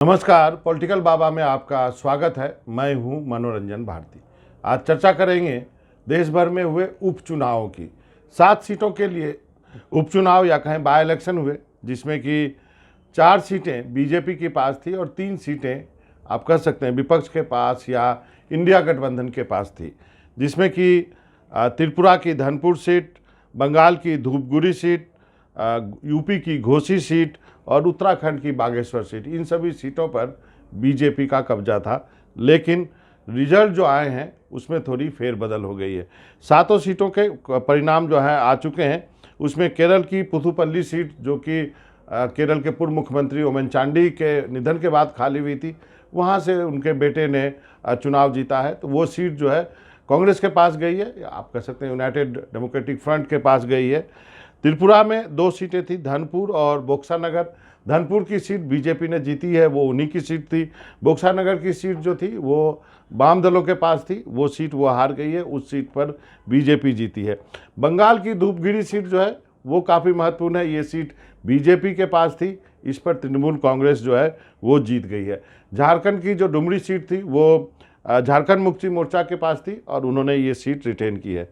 नमस्कार, पॉलिटिकल बाबा में आपका स्वागत है। मैं हूं मनोरंजन भारती। आज चर्चा करेंगे देश भर में हुए उपचुनावों की। 7 सीटों के लिए उपचुनाव या कहें बाय इलेक्शन हुए, जिसमें कि 4 सीटें बीजेपी के पास थी और 3 सीटें आप कह सकते हैं विपक्ष के पास या इंडिया गठबंधन के पास थी, जिसमें कि त्रिपुरा की धनपुर सीट, बंगाल की धूपगुड़ी सीट, यूपी की घोसी सीट और उत्तराखंड की बागेश्वर सीट। इन सभी सीटों पर बीजेपी का कब्जा था, लेकिन रिजल्ट जो आए हैं उसमें थोड़ी फेरबदल हो गई है। 7 सीटों के परिणाम जो है आ चुके हैं। उसमें केरल की पुथुपल्ली सीट, जो कि केरल के पूर्व मुख्यमंत्री ओमन चांडी के निधन के बाद खाली हुई थी, वहाँ से उनके बेटे ने चुनाव जीता है, तो वो सीट जो है कांग्रेस के पास गई है, आप कह सकते हैं यूनाइटेड डेमोक्रेटिक फ्रंट के पास गई है। त्रिपुरा में 2 सीटें थी, धनपुर और बोक्सा नगर। धनपुर की सीट बीजेपी ने जीती है, वो उन्हीं की सीट थी। बोक्सा नगर की सीट जो थी वो वाम दलों के पास थी, वो सीट वो हार गई है, उस सीट पर बीजेपी जीती है। बंगाल की धूपगढ़ी सीट जो है वो काफ़ी महत्वपूर्ण है, ये सीट बीजेपी के पास थी, इस पर तृणमूल कांग्रेस जो है वो जीत गई है। झारखंड की जो डुमरी सीट थी वो झारखंड मुक्ति मोर्चा के पास थी और उन्होंने ये सीट रिटेन की है।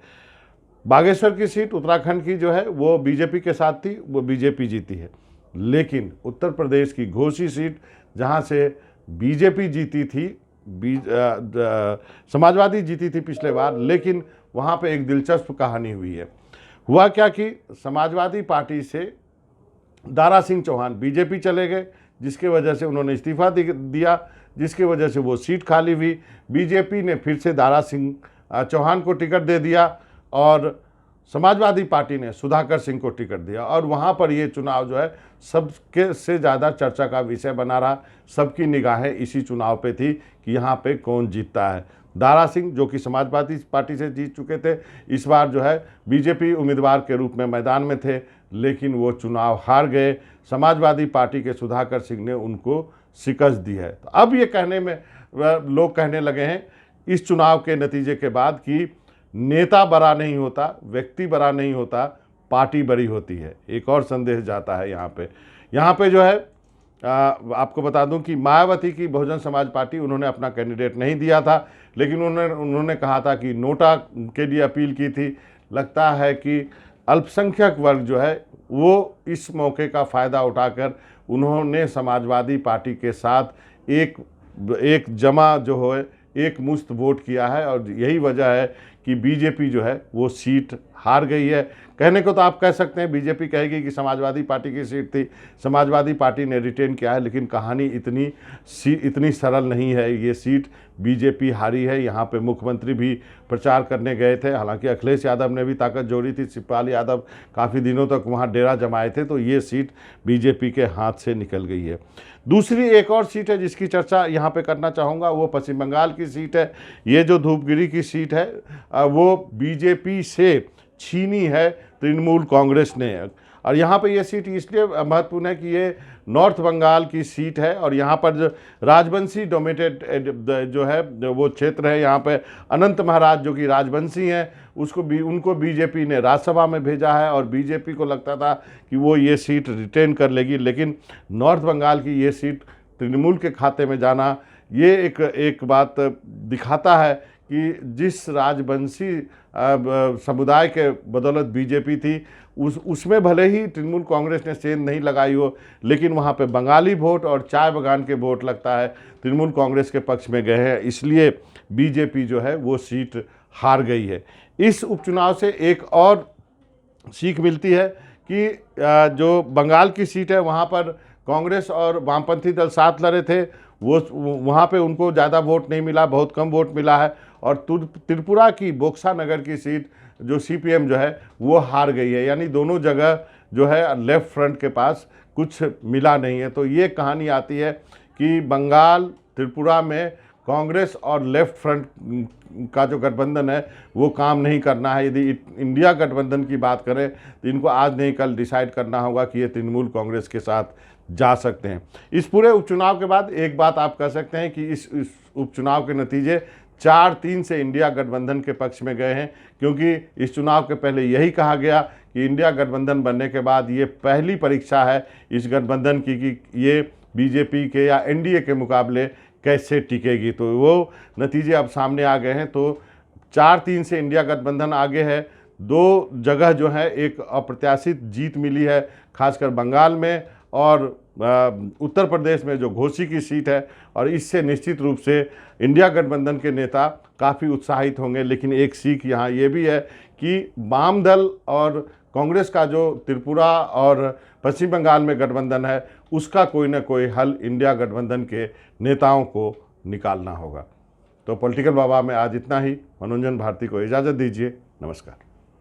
बागेश्वर की सीट उत्तराखंड की जो है वो बीजेपी के साथ थी, वो बीजेपी जीती है। लेकिन उत्तर प्रदेश की घोसी सीट, जहां से बीजेपी जीती थी, समाजवादी जीती थी पिछले बार, लेकिन वहां पे एक दिलचस्प कहानी हुई है। हुआ क्या कि समाजवादी पार्टी से दारा सिंह चौहान बीजेपी चले गए, जिसके वजह से उन्होंने इस्तीफा दिया, जिसकी वजह से वो सीट खाली हुई। बीजेपी ने फिर से दारा सिंह चौहान को टिकट दे दिया और समाजवादी पार्टी ने सुधाकर सिंह को टिकट दिया, और वहाँ पर ये चुनाव जो है सबके से ज़्यादा चर्चा का विषय बना रहा। सबकी निगाहें इसी चुनाव पे थी कि यहाँ पे कौन जीतता है। दारा सिंह, जो कि समाजवादी पार्टी से जीत चुके थे, इस बार जो है बीजेपी उम्मीदवार के रूप में मैदान में थे, लेकिन वो चुनाव हार गए। समाजवादी पार्टी के सुधाकर सिंह ने उनको शिकस्त दी है। तो अब ये कहने में लोग कहने लगे हैं इस चुनाव के नतीजे के बाद कि नेता बड़ा नहीं होता, व्यक्ति बड़ा नहीं होता, पार्टी बड़ी होती है। एक और संदेश जाता है यहाँ पे जो है आपको बता दूं कि मायावती की बहुजन समाज पार्टी, उन्होंने अपना कैंडिडेट नहीं दिया था, लेकिन उन्होंने कहा था कि नोटा के लिए अपील की थी। लगता है कि अल्पसंख्यक वर्ग जो है वो इस मौके का फ़ायदा उठाकर उन्होंने समाजवादी पार्टी के साथ एक जमा जो है एक मुश्त वोट किया है, और यही वजह है कि बीजेपी जो है वो सीट हार गई है। कहने को तो आप कह सकते हैं बीजेपी कहेगी कि समाजवादी पार्टी की सीट थी, समाजवादी पार्टी ने रिटेन किया है, लेकिन कहानी इतनी सरल नहीं है। ये सीट बीजेपी हारी है। यहाँ पे मुख्यमंत्री भी प्रचार करने गए थे, हालांकि अखिलेश यादव ने भी ताकत जोड़ी थी, शिवपाल यादव काफ़ी दिनों तक वहाँ डेरा जमाए थे, तो ये सीट बीजेपी के हाथ से निकल गई है। दूसरी एक और सीट है जिसकी चर्चा यहाँ पे करना चाहूँगा, वो पश्चिम बंगाल की सीट है। ये जो धूपगढ़ी की सीट है वो बीजेपी से छीनी है तृणमूल कांग्रेस ने, और यहाँ पे ये सीट इसलिए महत्वपूर्ण है कि ये नॉर्थ बंगाल की सीट है, और यहाँ पर जो राजवंशी डोमिनेटेड जो है वो क्षेत्र है। यहाँ पे अनंत महाराज जो कि राजवंशी हैं, उनको बीजेपी ने राज्यसभा में भेजा है, और बीजेपी को लगता था कि वो ये सीट रिटेन कर लेगी, लेकिन नॉर्थ बंगाल की ये सीट तृणमूल के खाते में जाना, ये एक बात दिखाता है कि जिस राजवंशी समुदाय के बदौलत बीजेपी थी, उसमें भले ही तृणमूल कांग्रेस ने सेंध नहीं लगाई हो, लेकिन वहाँ पे बंगाली वोट और चाय बगान के वोट लगता है तृणमूल कांग्रेस के पक्ष में गए हैं, इसलिए बीजेपी जो है वो सीट हार गई है। इस उपचुनाव से एक और सीख मिलती है कि जो बंगाल की सीट है वहाँ पर कांग्रेस और वामपंथी दल साथ लड़े थे, वो वहाँ पे उनको ज़्यादा वोट नहीं मिला, बहुत कम वोट मिला है। और त्रिपुरा की बोक्सा नगर की सीट जो सीपीएम जो है वो हार गई है, यानी दोनों जगह जो है लेफ्ट फ्रंट के पास कुछ मिला नहीं है। तो ये कहानी आती है कि बंगाल त्रिपुरा में कांग्रेस और लेफ्ट फ्रंट का जो गठबंधन है वो काम नहीं करना है। यदि इंडिया गठबंधन की बात करें तो इनको आज नहीं कल डिसाइड करना होगा कि ये तृणमूल कांग्रेस के साथ जा सकते हैं। इस पूरे उपचुनाव के बाद एक बात आप कह सकते हैं कि इस उपचुनाव के नतीजे 4-3 से इंडिया गठबंधन के पक्ष में गए हैं, क्योंकि इस चुनाव के पहले यही कहा गया कि इंडिया गठबंधन बनने के बाद ये पहली परीक्षा है इस गठबंधन की कि ये बीजेपी के या एनडीए के मुकाबले कैसे टिकेगी। तो वो नतीजे अब सामने आ गए हैं। तो 4-3 से इंडिया गठबंधन आगे है। 2 जगह जो है एक अप्रत्याशित जीत मिली है, खासकर बंगाल में और उत्तर प्रदेश में जो घोसी की सीट है, और इससे निश्चित रूप से इंडिया गठबंधन के नेता काफ़ी उत्साहित होंगे। लेकिन एक सीख यहाँ ये भी है कि वाम दल और कांग्रेस का जो त्रिपुरा और पश्चिम बंगाल में गठबंधन है, उसका कोई ना कोई हल इंडिया गठबंधन के नेताओं को निकालना होगा। तो पॉलिटिकल बाबा में आज इतना ही। मनोरंजन भारती को इजाज़त दीजिए। नमस्कार।